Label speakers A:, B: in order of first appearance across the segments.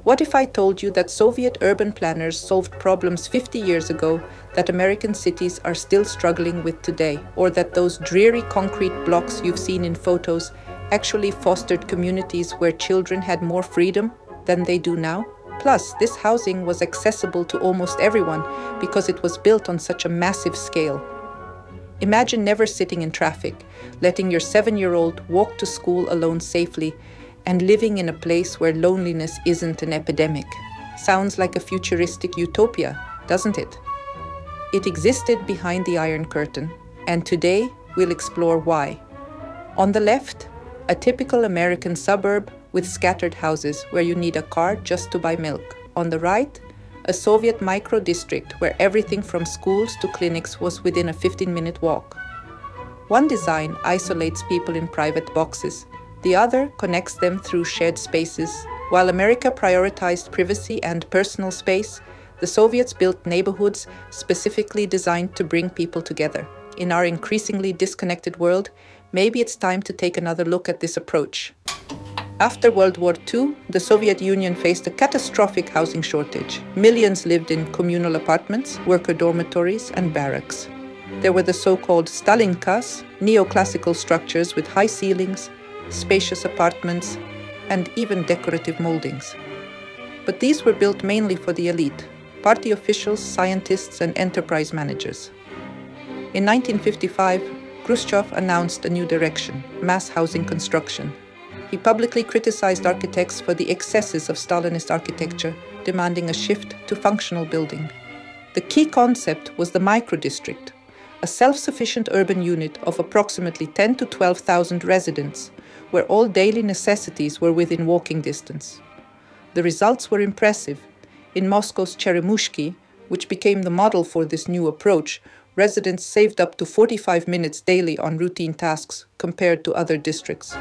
A: What if I told you that Soviet urban planners solved problems 50 years ago that American cities are still struggling with today, or that those dreary concrete blocks you've seen in photos actually fostered communities where children had more freedom than they do now? Plus, this housing was accessible to almost everyone because it was built on such a massive scale. Imagine never sitting in traffic, letting your 7-year-old walk to school alone safely, and living in a place where loneliness isn't an epidemic. Sounds like a futuristic utopia, doesn't it? It existed behind the Iron Curtain, and today we'll explore why. On the left, a typical American suburb with scattered houses where you need a car just to buy milk. On the right, a Soviet micro-district where everything from schools to clinics was within a 15-minute walk. One design isolates people in private boxes. The other connects them through shared spaces. While America prioritized privacy and personal space, the Soviets built neighborhoods specifically designed to bring people together. In our increasingly disconnected world, maybe it's time to take another look at this approach. After World War II, the Soviet Union faced a catastrophic housing shortage. Millions lived in communal apartments, worker dormitories, and barracks. There were the so-called Stalinkas, neoclassical structures with high ceilings, spacious apartments, and even decorative moldings. But these were built mainly for the elite, party officials, scientists, and enterprise managers. In 1955, Khrushchev announced a new direction: mass housing construction. He publicly criticized architects for the excesses of Stalinist architecture, demanding a shift to functional building. The key concept was the microdistrict, a self-sufficient urban unit of approximately 10 to 12,000 residents, where all daily necessities were within walking distance. The results were impressive. In Moscow's Cheremushki, which became the model for this new approach, residents saved up to 45 minutes daily on routine tasks compared to other districts.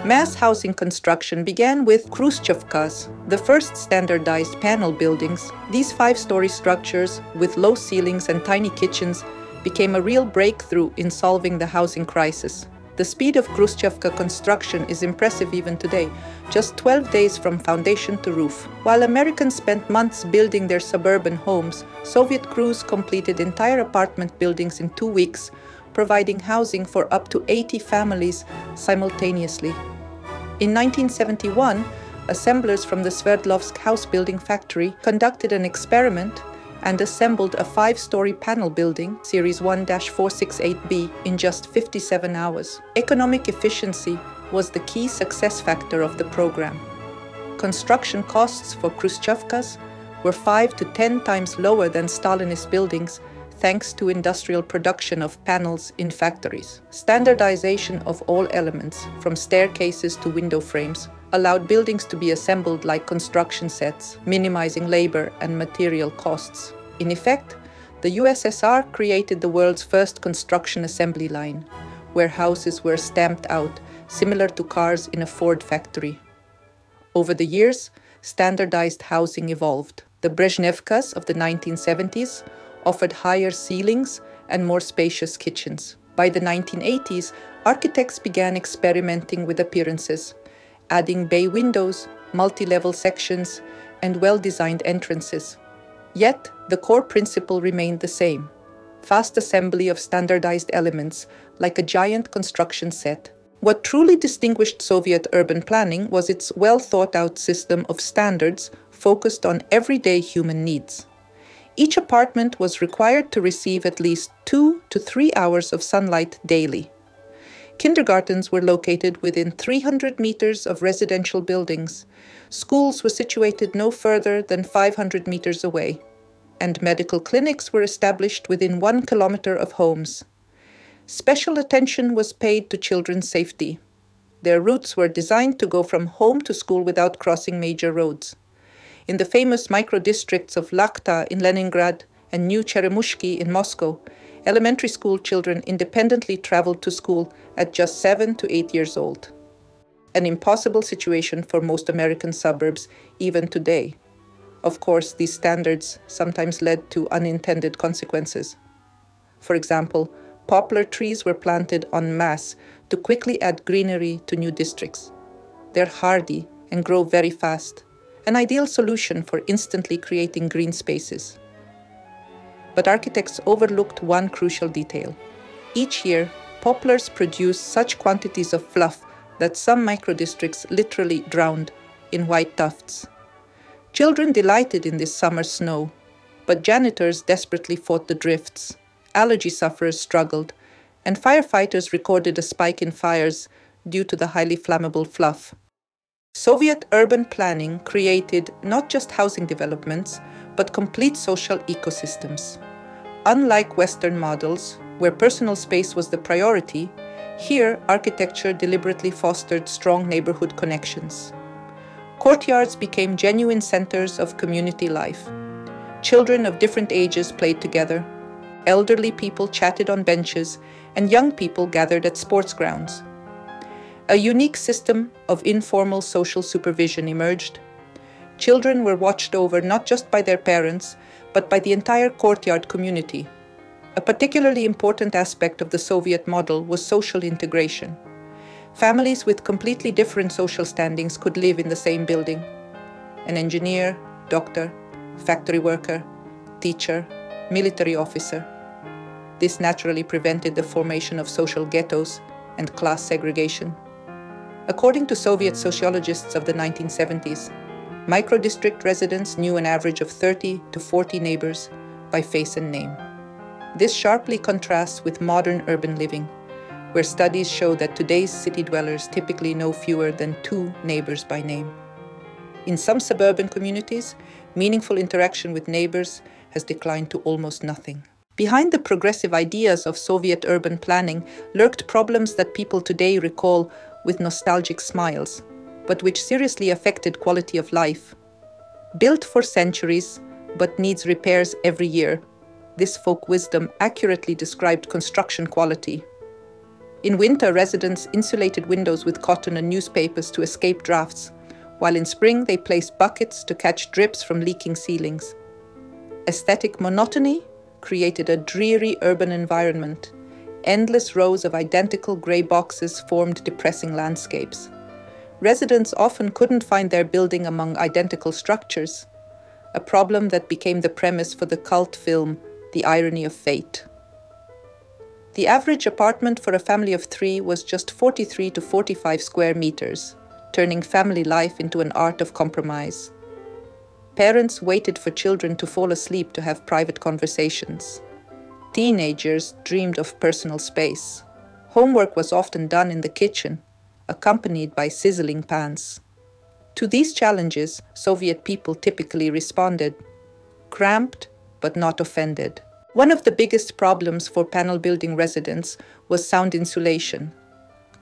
A: Mass housing construction began with Khrushchevkas, the first standardized panel buildings. These 5-story structures, with low ceilings and tiny kitchens, became a real breakthrough in solving the housing crisis. The speed of Khrushchevka construction is impressive even today, just 12 days from foundation to roof. While Americans spent months building their suburban homes, Soviet crews completed entire apartment buildings in 2 weeks, providing housing for up to 80 families simultaneously. In 1971, assemblers from the Sverdlovsk house building factory conducted an experiment and assembled a 5-story panel building, Series 1-468B, in just 57 hours. Economic efficiency was the key success factor of the program. Construction costs for Khrushchevkas were 5 to 10 times lower than Stalinist buildings, thanks to industrial production of panels in factories. Standardization of all elements, from staircases to window frames, allowed buildings to be assembled like construction sets, minimizing labor and material costs. In effect, the USSR created the world's first construction assembly line, where houses were stamped out, similar to cars in a Ford factory. Over the years, standardized housing evolved. The Brezhnevkas of the 1970s offered higher ceilings and more spacious kitchens. By the 1980s, architects began experimenting with appearances, adding bay windows, multi-level sections, and well-designed entrances. Yet, the core principle remained the same: fast assembly of standardized elements, like a giant construction set. What truly distinguished Soviet urban planning was its well-thought-out system of standards focused on everyday human needs. Each apartment was required to receive at least 2 to 3 hours of sunlight daily. Kindergartens were located within 300 meters of residential buildings. Schools were situated no further than 500 meters away, and medical clinics were established within 1 kilometer of homes. Special attention was paid to children's safety. Their routes were designed to go from home to school without crossing major roads. In the famous micro-districts of Lakhta in Leningrad and New Cheremushki in Moscow, elementary school children independently traveled to school at just 7 to 8 years old. An impossible situation for most American suburbs even today. Of course, these standards sometimes led to unintended consequences. For example, poplar trees were planted en masse to quickly add greenery to new districts. They're hardy and grow very fast, an ideal solution for instantly creating green spaces. But architects overlooked one crucial detail. Each year, poplars produce such quantities of fluff that some microdistricts literally drowned in white tufts. Children delighted in this summer snow, but janitors desperately fought the drifts, allergy sufferers struggled, and firefighters recorded a spike in fires due to the highly flammable fluff. Soviet urban planning created not just housing developments, but complete social ecosystems. Unlike Western models, where personal space was the priority, here architecture deliberately fostered strong neighborhood connections. Courtyards became genuine centers of community life. Children of different ages played together, elderly people chatted on benches, and young people gathered at sports grounds. A unique system of informal social supervision emerged. Children were watched over not just by their parents, but by the entire courtyard community. A particularly important aspect of the Soviet model was social integration. Families with completely different social standings could live in the same building. An engineer, doctor, factory worker, teacher, military officer. This naturally prevented the formation of social ghettos and class segregation. According to Soviet sociologists of the 1970s, microdistrict residents knew an average of 30 to 40 neighbors by face and name. This sharply contrasts with modern urban living, where studies show that today's city dwellers typically know fewer than 2 neighbors by name. In some suburban communities, meaningful interaction with neighbors has declined to almost nothing. Behind the progressive ideas of Soviet urban planning lurked problems that people today recall with nostalgic smiles, but which seriously affected quality of life. Built for centuries, but needs repairs every year, this folk wisdom accurately described construction quality. In winter, residents insulated windows with cotton and newspapers to escape drafts, while in spring they placed buckets to catch drips from leaking ceilings. Aesthetic monotony created a dreary urban environment. Endless rows of identical grey boxes formed depressing landscapes. Residents often couldn't find their building among identical structures, a problem that became the premise for the cult film The Irony of Fate. The average apartment for a family of 3 was just 43 to 45 square meters, turning family life into an art of compromise. Parents waited for children to fall asleep to have private conversations. Teenagers dreamed of personal space. Homework was often done in the kitchen, accompanied by sizzling pans. To these challenges, Soviet people typically responded, cramped but not offended. One of the biggest problems for panel building residents was sound insulation.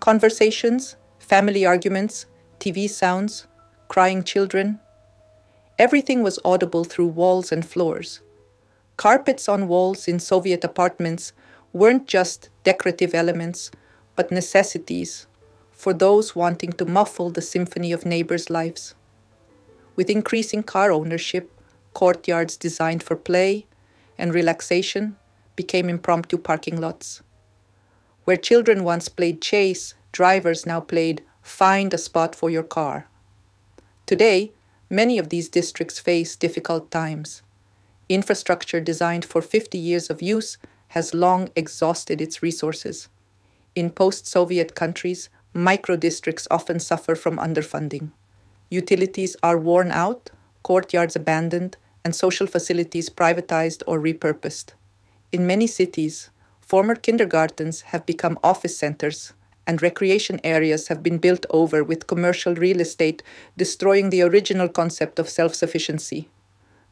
A: Conversations, family arguments, TV sounds, crying children. Everything was audible through walls and floors. Carpets on walls in Soviet apartments weren't just decorative elements, but necessities for those wanting to muffle the symphony of neighbors' lives. With increasing car ownership, courtyards designed for play and relaxation became impromptu parking lots. Where children once played chase, drivers now played find a spot for your car. Today, many of these districts face difficult times. Infrastructure designed for 50 years of use has long exhausted its resources. In post-Soviet countries, microdistricts often suffer from underfunding. Utilities are worn out, courtyards abandoned, and social facilities privatized or repurposed. In many cities, former kindergartens have become office centers, and recreation areas have been built over with commercial real estate, destroying the original concept of self-sufficiency.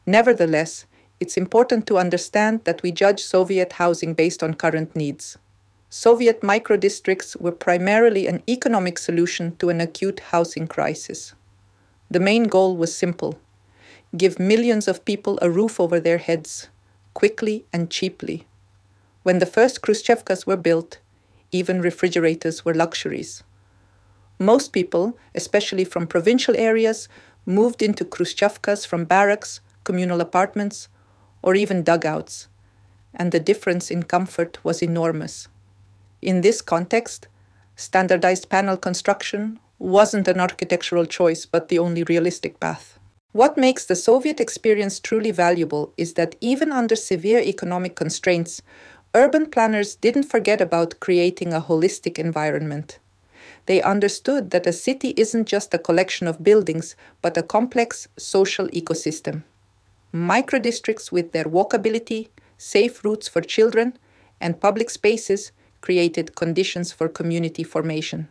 A: Nevertheless, it's important to understand that we judge Soviet housing based on current needs. Soviet microdistricts were primarily an economic solution to an acute housing crisis. The main goal was simple: give millions of people a roof over their heads, quickly and cheaply. When the first Khrushchevkas were built, even refrigerators were luxuries. Most people, especially from provincial areas, moved into Khrushchevkas from barracks, communal apartments, or even dugouts, and the difference in comfort was enormous. In this context, standardized panel construction wasn't an architectural choice but the only realistic path. What makes the Soviet experience truly valuable is that even under severe economic constraints, urban planners didn't forget about creating a holistic environment. They understood that a city isn't just a collection of buildings, but a complex social ecosystem. Microdistricts with their walkability, safe routes for children, and public spaces created conditions for community formation.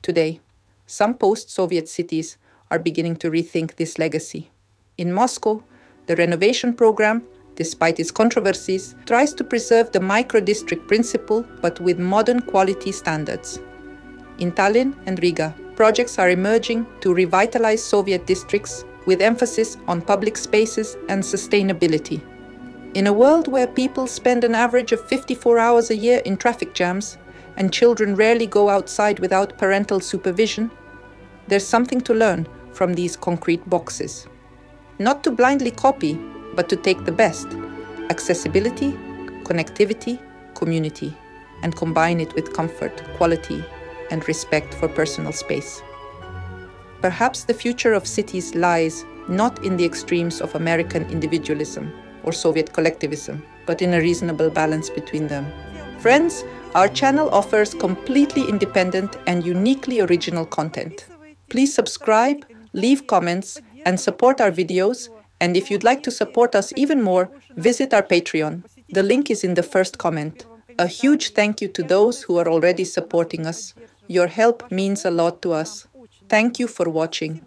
A: Today, some post-Soviet cities are beginning to rethink this legacy. In Moscow, the renovation program, despite its controversies, tries to preserve the microdistrict principle but with modern quality standards. In Tallinn and Riga, projects are emerging to revitalize Soviet districts with emphasis on public spaces and sustainability. In a world where people spend an average of 54 hours a year in traffic jams and children rarely go outside without parental supervision, there's something to learn from these concrete boxes. Not to blindly copy, but to take the best: accessibility, connectivity, community, and combine it with comfort, quality, and respect for personal space. Perhaps the future of cities lies not in the extremes of American individualism or Soviet collectivism, but in a reasonable balance between them. Friends, our channel offers completely independent and uniquely original content. Please subscribe, leave comments, and support our videos. And if you'd like to support us even more, visit our Patreon. The link is in the first comment. A huge thank you to those who are already supporting us. Your help means a lot to us. Thank you for watching.